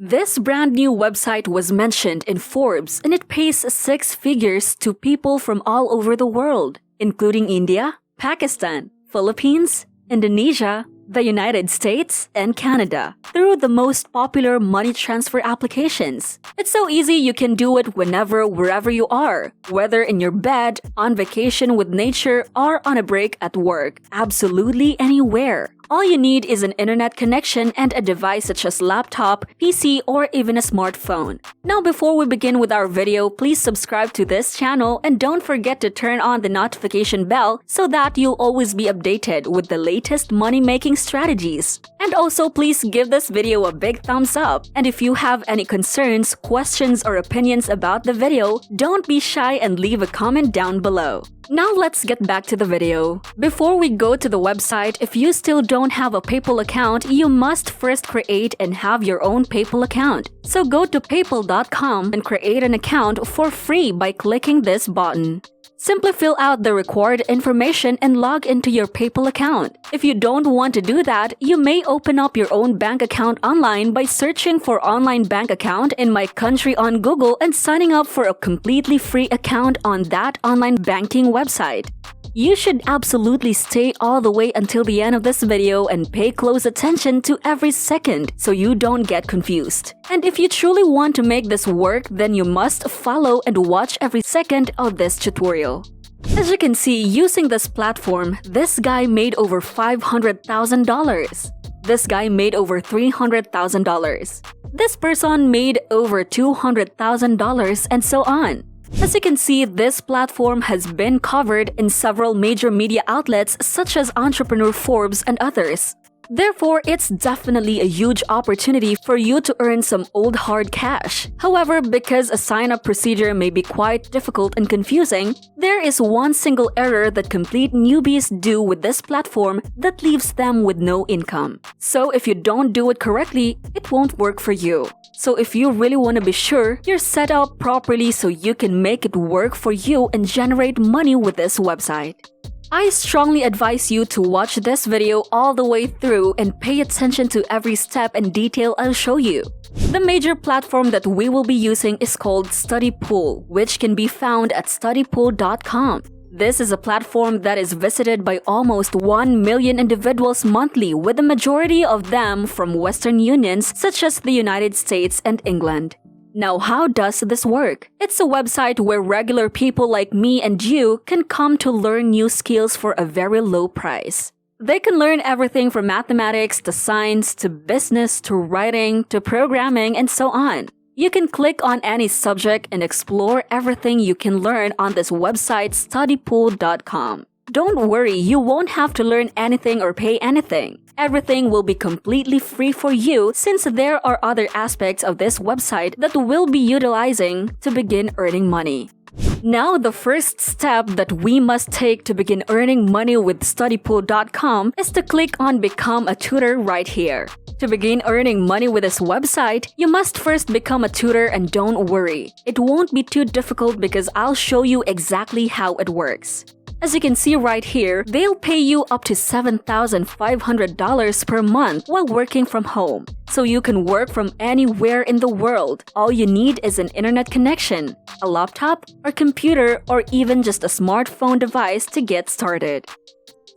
This brand new website was mentioned in Forbes and it pays 6 figures to people from all over the world, including India, Pakistan, Philippines, Indonesia, the United States, and Canada, through the most popular money transfer applications. It's so easy you can do it whenever, wherever you are, whether in your bed, on vacation with nature, or on a break at work, absolutely anywhere. All you need is an internet connection and a device such as laptop, PC, or even a smartphone. Now before we begin with our video, please subscribe to this channel and don't forget to turn on the notification bell so that you'll always be updated with the latest money-making strategies. And also please give this video a big thumbs up. And if you have any concerns, questions, or opinions about the video, don't be shy and leave a comment down below. Now let's get back to the video. Before we go to the website, if you still don't have a PayPal account, you must first create and have your own PayPal account. So go to paypal.com and create an account for free by clicking this button. Simply fill out the required information and log into your PayPal account. If you don't want to do that, you may open up your own bank account online by searching for online bank account in My Country on Google and signing up for a completely free account on that online banking website. You should absolutely stay all the way until the end of this video and pay close attention to every second so you don't get confused. And if you truly want to make this work, then you must follow and watch every second of this tutorial. As you can see, using this platform, this guy made over $500,000. This guy made over $300,000. This person made over $200,000 and so on. As you can see, this platform has been covered in several major media outlets such as Entrepreneur Forbes and others. Therefore, it's definitely a huge opportunity for you to earn some old hard cash. However, because a sign-up procedure may be quite difficult and confusing, there is one single error that complete newbies do with this platform that leaves them with no income. So if you don't do it correctly, it won't work for you. So if you really want to be sure you're set up properly so you can make it work for you and generate money with this website, I strongly advise you to watch this video all the way through and pay attention to every step and detail I'll show you. The major platform that we will be using is called StudyPool, which can be found at StudyPool.com. This is a platform that is visited by almost 1 million individuals monthly, with the majority of them from Western unions such as the United States and England. Now, how does this work? It's a website where regular people like me and you can come to learn new skills for a very low price. They can learn everything from mathematics to science to business to writing to programming and so on. You can click on any subject and explore everything you can learn on this website StudyPool.com. Don't worry, you won't have to learn anything or pay anything. Everything will be completely free for you since there are other aspects of this website that we'll be utilizing to begin earning money. Now, the first step that we must take to begin earning money with StudyPool.com is to click on Become a Tutor right here. To begin earning money with this website, you must first become a tutor, and don't worry, it won't be too difficult because I'll show you exactly how it works. As you can see right here, they'll pay you up to $7,500 per month while working from home. So you can work from anywhere in the world. All you need is an internet connection, a laptop or computer, or even just a smartphone device to get started.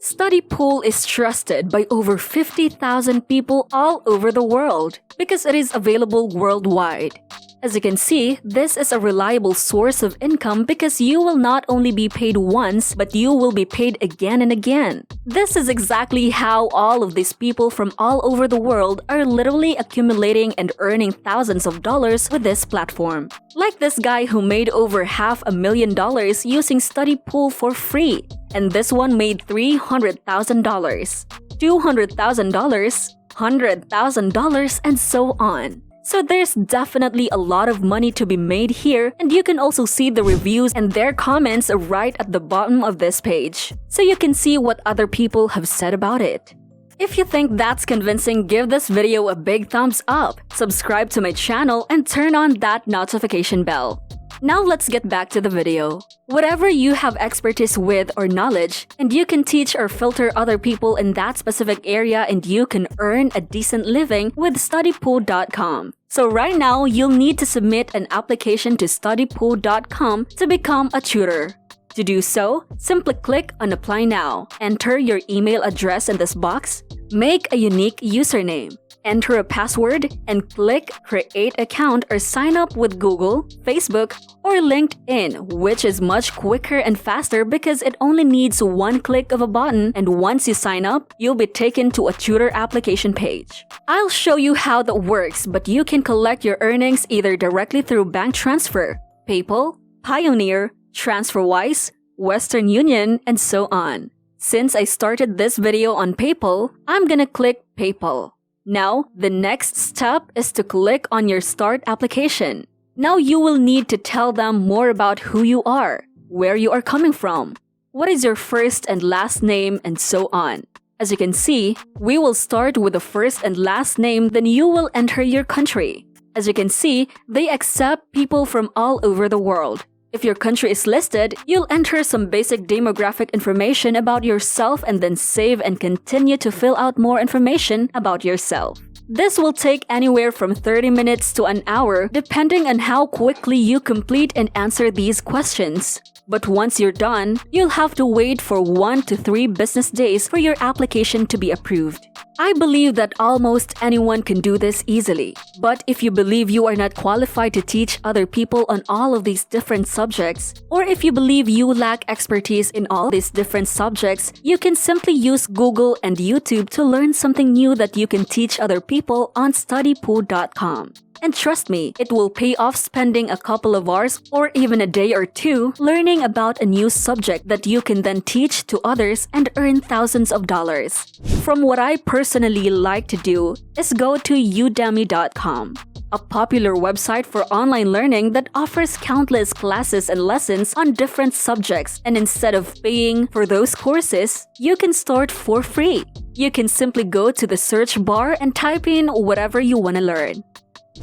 StudyPool is trusted by over 50,000 people all over the world because it is available worldwide. As you can see, this is a reliable source of income because you will not only be paid once, but you will be paid again and again. This is exactly how all of these people from all over the world are literally accumulating and earning thousands of dollars with this platform. Like this guy who made over $500,000 using StudyPool for free. And this one made $300,000, $200,000, $100,000, and so on. So there's definitely a lot of money to be made here, and you can also see the reviews and their comments right at the bottom of this page, so you can see what other people have said about it. If you think that's convincing, give this video a big thumbs up, subscribe to my channel, and turn on that notification bell. Now let's get back to the video. Whatever you have expertise with or knowledge, and you can teach or filter other people in that specific area, and you can earn a decent living with StudyPool.com. So right now, you'll need to submit an application to StudyPool.com to become a tutor. To do so, simply click on Apply Now, enter your email address in this box, make a unique username, enter a password, and click Create Account or sign up with Google, Facebook, or LinkedIn, which is much quicker and faster because it only needs one click of a button, and once you sign up, you'll be taken to a tutor application page. I'll show you how that works, but you can collect your earnings either directly through bank transfer, PayPal, Pioneer, TransferWise, Western Union, and so on. Since I started this video on PayPal, I'm gonna click PayPal. Now, the next step is to click on your Start application. Now you will need to tell them more about who you are, where you are coming from, what is your first and last name, and so on. As you can see, we will start with the first and last name, then you will enter your country. As you can see, they accept people from all over the world. If your country is listed, you'll enter some basic demographic information about yourself and then save and continue to fill out more information about yourself. This will take anywhere from 30 minutes to an hour depending on how quickly you complete and answer these questions. But once you're done, you'll have to wait for 1 to 3 business days for your application to be approved. I believe that almost anyone can do this easily. But if you believe you are not qualified to teach other people on all of these different subjects, or if you believe you lack expertise in all these different subjects, you can simply use Google and YouTube to learn something new that you can teach other people on StudyPool.com. And trust me, it will pay off spending a couple of hours or even a day or two learning about a new subject that you can then teach to others and earn thousands of dollars. From what I personally like to do is go to Udemy.com, a popular website for online learning that offers countless classes and lessons on different subjects, and instead of paying for those courses, you can start for free. You can simply go to the search bar and type in whatever you want to learn.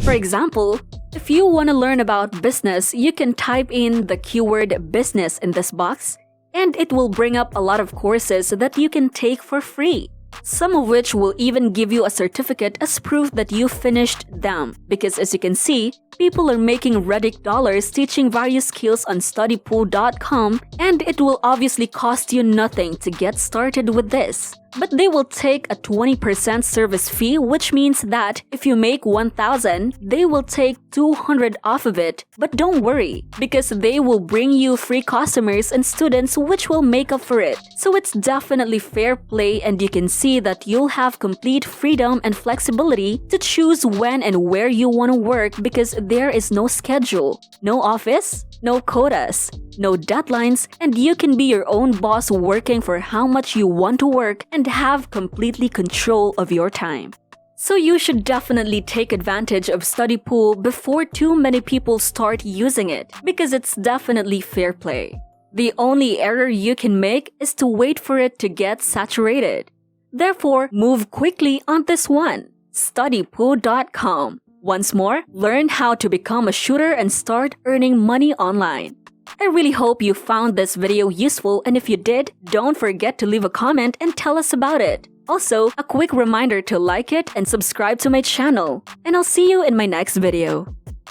For example, if you want to learn about business, you can type in the keyword business in this box, and it will bring up a lot of courses that you can take for free. Some of which will even give you a certificate as proof that you finished them. Because as you can see, people are making Reddit dollars teaching various skills on StudyPool.com, and it will obviously cost you nothing to get started with this. But they will take a 20% service fee, which means that if you make $1,000, they will take $200 off of it. But don't worry, because they will bring you free customers and students which will make up for it. So it's definitely fair play, and you can see that you'll have complete freedom and flexibility to choose when and where you want to work, because there is no schedule, no office, no quotas, no deadlines, and you can be your own boss working for how much you want to work and have completely control of your time. So you should definitely take advantage of StudyPool before too many people start using it, because it's definitely fair play. The only error you can make is to wait for it to get saturated. Therefore, move quickly on this one, StudyPool.com. Once more, learn how to become a shooter and start earning money online. I really hope you found this video useful, and if you did, don't forget to leave a comment and tell us about it. Also, a quick reminder to like it and subscribe to my channel. And I'll see you in my next video.